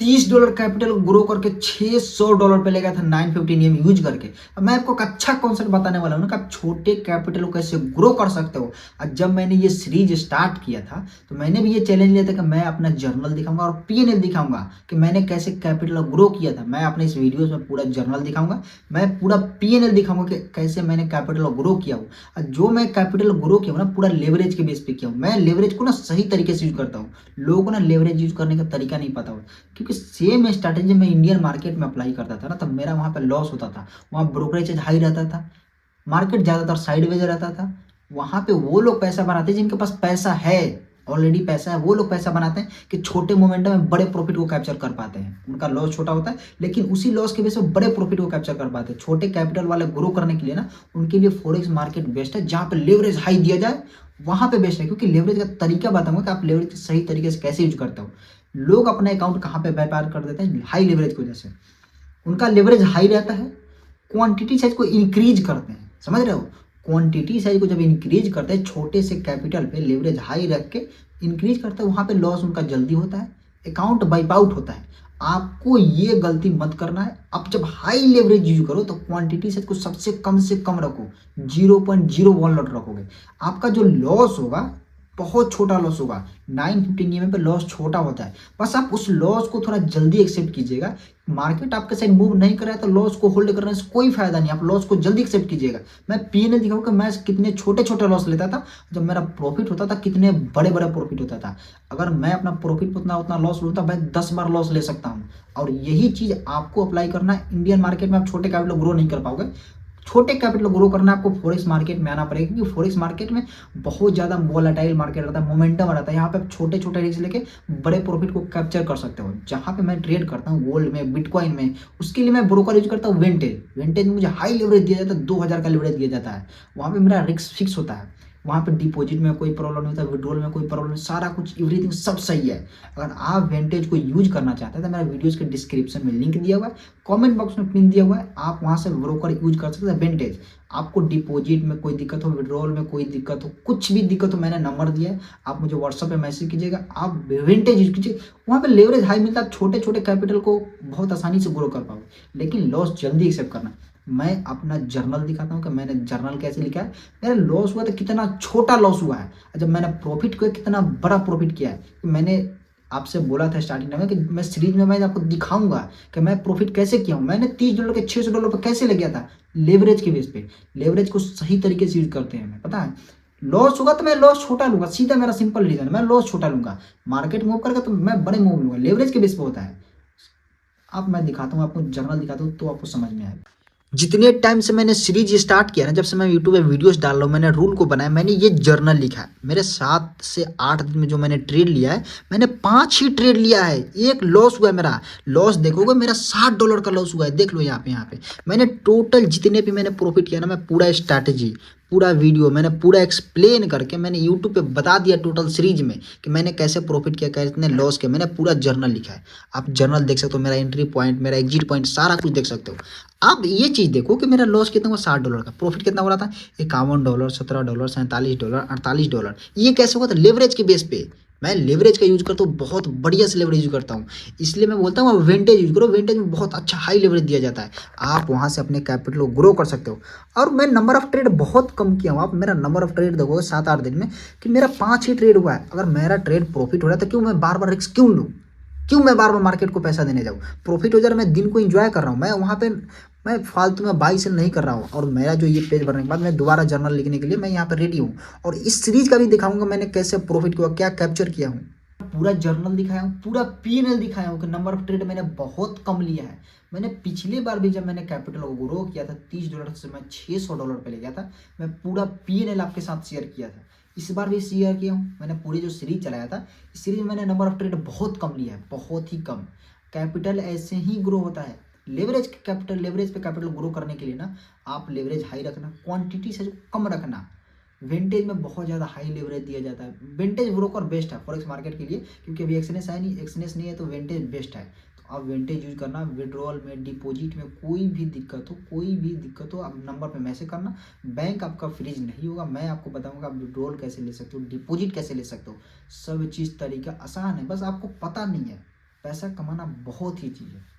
$30 capital grow करके $600 पे ले गया था 950 EM यूज करके। अब मैं आपको एक अच्छा कॉन्सेप्ट बताने वाला हूँ ना कि आप छोटे कैपिटल को कैसे ग्रो कर सकते हो। और जब मैंने ये सीरीज स्टार्ट किया था तो मैंने भी ये चैलेंज लिया था कि मैं अपना जर्नल दिखाऊंगा और पीएनएल दिखाऊंगा कि मैंने कैसे कैपिटल ग्रो किया था। मैं अपने इस वीडियोस में पूरा जर्नल दिखाऊंगा, मैं पूरा पीएनएल दिखाऊंगा कि कैसे मैंने कैपिटल ग्रो किया हूँ। और जो मैं कैपिटल ग्रो किया हूँ ना पूरा लेवरेज के बेस पे किया हूँ। मैं लेवरेज को ना सही तरीके से यूज करता हूँ। लोगों को ना लेवरेज यूज करने का तरीका नहीं पता हो, क्योंकि सेम स्ट्रैटेजी मैं इंडियन मार्केट में अप्लाई करता था ना तब मेरा वहाँ पे लॉस होता था। वहाँ ब्रोकरेज हाई रहता था, मार्केट ज़्यादातर साइडवेज रहता था। वहाँ पे वो लोग पैसा बनाते हैं जिनके पास पैसा है, ऑलरेडी पैसा है, वो लोग पैसा बनाते हैं कि छोटे मोमेंटम में बड़े प्रॉफिट को कैप्चर कर पाते हैं। उनका लॉस छोटा होता है लेकिन उसी लॉस के वजह से बड़े प्रॉफिट को कैप्चर कर पाते हैं। छोटे कैपिटल वाले ग्रो करने के लिए ना उनके लिए फॉरेक्स मार्केट बेस्ट है, जहाँ पे लेवरेज हाई दिया जाए वहाँ पे बेस्ट है। क्योंकि लेवरेज का तरीका बताऊंगा कि आप लेवरेज सही तरीके से कैसे यूज करते हो। लोग अपना अकाउंट कहाँ पे व्यापार कर देते हैं, हाई लेवरेज की वजह से। उनका लेवरेज हाई रहता है, क्वांटिटी साइज को इंक्रीज करते हैं, समझ रहे हो। क्वांटिटी साइज को जब इंक्रीज करते हैं छोटे से कैपिटल पे लेवरेज हाई रख के इंक्रीज करते हैं, वहाँ पे लॉस उनका जल्दी होता है, अकाउंट वाइप आउट होता है। आपको ये गलती मत करना है। आप जब हाई लेवरेज यूज करो तो क्वांटिटी साइज को सबसे कम से कम रखो, 0.01 लॉट रखोगे। आपका जो लॉस होगा बहुत छोटा लॉस होगा। 915 EM पे लॉस छोटा होता है, बस आप उस लॉस को थोड़ा जल्दी एक्सेप्ट कीजिएगा। मार्केट आपके साइड मूव नहीं कर रहा है तो लॉस को होल्ड करने से कोई फायदा नहीं, आप लॉस को जल्दी एक्सेप्ट कीजिएगा। मैं पीएनएल दिखाऊं कि मैं कितने छोटे छोटे लॉस लेता था, जब मेरा प्रॉफिट होता था कितने बड़े बड़े प्रॉफिट होता था। अगर मैं अपना प्रॉफिट उतना उतना लॉस लूँ मैं 10 बार लॉस ले सकता हूँ। और यही चीज आपको अप्लाई करना है। इंडियन मार्केट में आप छोटे कैपिटल ग्रो नहीं कर पाओगे। छोटे कैपिटल ग्रो करना आपको फॉरेक्स मार्केट में आना पड़ेगा, क्योंकि फॉरेक्स मार्केट में बहुत ज़्यादा वोलेटाइल मार्केट रहता है, मोमेंटम रहता है। यहाँ पे आप छोटे छोटे रिस्क लेके बड़े प्रॉफिट को कैप्चर कर सकते हो। जहाँ पे मैं ट्रेड करता हूँ गोल्ड में, बिटकॉइन में, उसके लिए मैं ब्रोकर यूज करता हूँ वेंटेज। वेंटेज में मुझे हाई लेवरेज दिया जाता है, 2000 का लेवरेज दिया जाता है। वहाँ पे मेरा रिस्क फिक्स होता है, वहाँ पे डिपॉजिट में कोई प्रॉब्लम नहीं होता, विड्रॉल में कोई प्रॉब्लम नहीं, सारा कुछ एवरीथिंग सब सही है। अगर आप वेंटेज को यूज करना चाहते हैं तो मेरा वीडियोस के डिस्क्रिप्शन में लिंक दिया हुआ है, कमेंट बॉक्स में पिन दिया हुआ है, आप वहाँ से ब्रोकर यूज कर सकते हैं वेंटेज। आपको डिपॉजिट में कोई दिक्कत हो, विड्रॉल में कोई दिक्कत हो, कुछ भी दिक्कत हो, मैंने नंबर दिया है, आप मुझे व्हाट्सएप पे मैसेज कीजिएगा, आप वेंटेज यूज कीजिए। वहाँ पे लेवरेज हाई मिलता है, आप छोटे छोटे कैपिटल को बहुत आसानी से ग्रो कर पाओगे। लेकिन लॉस जल्दी एक्सेप्ट करना। मैं अपना जर्नल दिखाता हूँ कि मैंने जर्नल कैसे लिखा है। मेरा लॉस हुआ तो कितना छोटा लॉस हुआ है, जब मैंने प्रॉफिट किया कितना बड़ा प्रॉफिट किया है। मैंने आपसे बोला था स्टार्टिंग में कि मैं सीरीज में मैं आपको दिखाऊंगा कि मैं प्रॉफिट कैसे किया हूँ। मैंने $30 के $600 पर कैसे ले गया था, लेवरेज के बेस पे। लेवरेज को सही तरीके से यूज करते हैं, हमें पता है। लॉस होगा तो मैं लॉस छोटा लूंगा, सीधा मेरा सिंपल रीजन है, मैं लॉस छोटा लूंगा। मार्केट मूव करेगा तो मैं बड़े मूव लूंगा, लेवरेज के बेस पे होता है। अब मैं दिखाता हूँ आपको, जर्नल दिखाता हूँ तो आपको समझ में आएगा। जितने टाइम से मैंने सीरीज स्टार्ट किया ना, जब से मैं यूट्यूब पे वीडियोस डाल रहा हूँ, मैंने रूल को बनाया, मैंने ये जर्नल लिखा है। मेरे 7 से 8 दिन में जो मैंने ट्रेड लिया है, मैंने 5 ही ट्रेड लिया है, एक लॉस हुआ है। मेरा लॉस देखोगे, मेरा $60 का लॉस हुआ है, देख लो यहाँ पे मैंने टोटल जितने भी मैंने प्रॉफिट किया ना, मैं पूरा स्ट्रैटेजी पूरा वीडियो मैंने पूरा एक्सप्लेन करके मैंने यूट्यूब पे बता दिया टोटल सीरीज में कि मैंने कैसे प्रॉफिट किया, कितने लॉस किया। मैंने पूरा जर्नल लिखा है, आप जर्नल देख सकते हो, मेरा एंट्री पॉइंट, मेरा एग्जिट पॉइंट, सारा कुछ देख सकते हो। आप ये चीज देखो कि मेरा लॉस कितना हुआ, $60 का। प्रॉफिट कितना हो रहा था, $51, $17, $47, $48। ये कैसे हुआ था, लेवरेज के बेस पे। मैं लेवरेज का यूज करता हूँ, बहुत बढ़िया से लेवरेज यूज करता हूँ, इसलिए मैं बोलता हूँ वेंटेज यूज करो। वेंटेज में बहुत अच्छा हाई लेवरेज दिया जाता है, आप वहाँ से अपने कैपिटल को ग्रो कर सकते हो। और मैं नंबर ऑफ ट्रेड बहुत कम किया हूँ। आप मेरा नंबर ऑफ ट्रेड देखोगे 7-8 दिन में कि मेरा 5 ही ट्रेड हुआ है। अगर मेरा ट्रेड प्रॉफिट हो रहा है तो क्यों मैं बार बार रिस्क क्यों लूँ, क्यों मैं बार बार मार्केट को पैसा देने जाऊँ। प्रॉफिट हो जा रहा है, मैं दिन को एंजॉय कर रहा हूँ, मैं वहाँ पे मैं फालतू में बाई सेल नहीं कर रहा हूँ। और मेरा जो ये पेज भरने के बाद मैं दोबारा जर्नल लिखने के लिए मैं यहाँ पे रेडी हूँ। और इस सीरीज का भी दिखाऊंगा मैंने कैसे प्रॉफिट किया, क्या कैप्चर किया हूँ। पूरा जर्नल दिखाया हूँ, पूरा पीएनएल दिखाया हूँ कि नंबर ऑफ ट्रेड मैंने बहुत कम लिया है। मैंने पिछली बार भी जब मैंने कैपिटल को ग्रो किया था $30 से मैं $600 पे ले गया था, मैं पूरा पीएनएल आपके साथ शेयर किया था। इस बार भी शेयर किया हूँ। मैंने पूरी जो सीरीज चलाया था, इस सीरीज में मैंने नंबर ऑफ ट्रेड बहुत कम लिया है, बहुत ही कम। कैपिटल ऐसे ही ग्रो होता है, लेवरेज कैपिटल, लेवरेज पे कैपिटल ग्रो करने के लिए ना आप लेवरेज हाई रखना, क्वांटिटी से कम रखना। विंटेज में बहुत ज़्यादा हाई लेवरेज दिया जाता है। विंटेज ब्रोकर बेस्ट है फॉरेक्स मार्केट के लिए, क्योंकि अभी एक्सनेस है नहीं, एक्सनेस नहीं है तो विंटेज बेस्ट है। तो आप विंटेज यूज करना। विड्रॉल में, डिपॉजिट में कोई भी दिक्कत हो आप नंबर पे मैसेज करना। बैंक आपका फ्रीज नहीं होगा, मैं आपको बताऊंगा आप विड्रॉल कैसे ले सकते हो, डिपॉजिट कैसे ले सकते हो। सब चीज़ तरीका आसान है, बस आपको पता नहीं है। पैसा कमाना बहुत ही चीज़ है।